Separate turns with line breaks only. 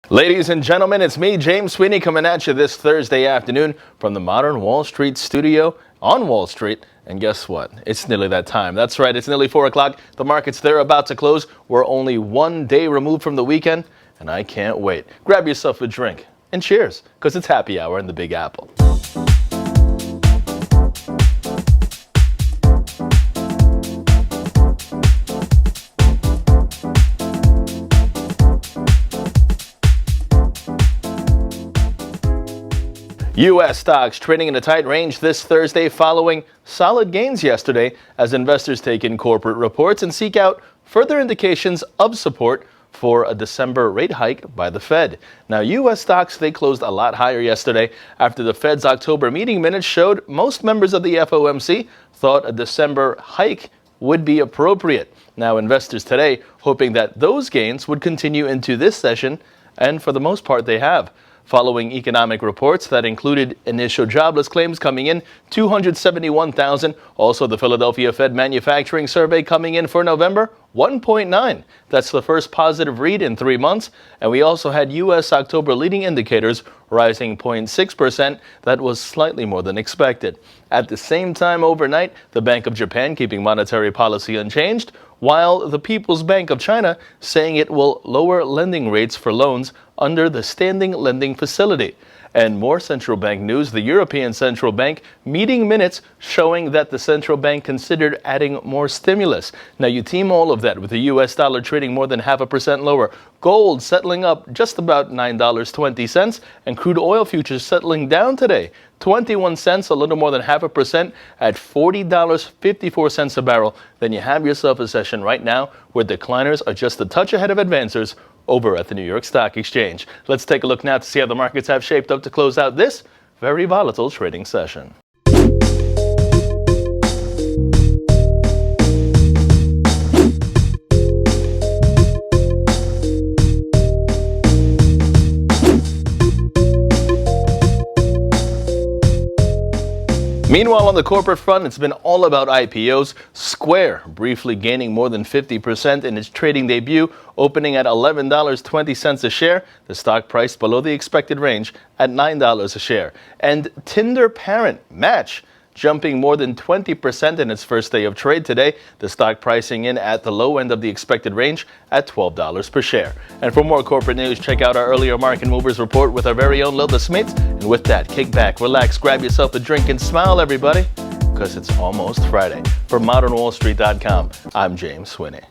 Ladies and gentlemen, it's me, James Sweeney, coming at you this Thursday afternoon from the Modern Wall Street studio on Wall Street. And guess what? It's nearly that time. That's right, it's nearly 4 o'clock. The markets, they're about to close. We're only one day removed from the weekend, and I can't wait. Grab yourself a drink and cheers, because it's happy hour in the Big Apple. U.S. stocks trading in a tight range this Thursday following solid gains yesterday as investors take in corporate reports and seek out further indications of support for a December rate hike by the Fed. Now, U.S. stocks, they closed a lot higher yesterday after the Fed's October meeting minutes showed most members of the FOMC thought a December hike would be appropriate. Now, investors today hoping that those gains would continue into this session, and for the most part they have. Following economic reports that included initial jobless claims coming in 271,000. Also, the Philadelphia Fed manufacturing survey coming in for November, 1.9. That's the first positive read in 3 months. And we also had U.S. October leading indicators rising 0.6%. That was slightly more than expected. At the same time overnight, the Bank of Japan keeping monetary policy unchanged, while the People's Bank of China saying it will lower lending rates for loans under the standing lending facility. And more central bank news, the European Central Bank meeting minutes showing that the central bank considered adding more stimulus. Now you team all of that with the U.S. dollar trading more than 0.5% lower, gold settling up just about $9.20, and crude oil futures settling down today 21 cents, a little more than 0.5% at $40.54 a barrel. Then you have yourself a session right now where decliners are just a touch ahead of advancers over at the New York Stock Exchange. Let's take a look now to see how the markets have shaped up to close out this very volatile trading session. Meanwhile, on the corporate front, it's been all about IPOs. Square briefly gaining more than 50% in its trading debut, opening at $11.20 a share. The stock price below the expected range at $9 a share. And Tinder parent Match jumping more than 20% in its first day of trade today. The stock pricing in at the low end of the expected range at $12 per share. And for more corporate news, check out our earlier market movers report with our very own Lilda Smith. And with that, kick back, relax, grab yourself a drink and smile, everybody, because it's almost Friday. For ModernWallStreet.com, I'm James Sweeney.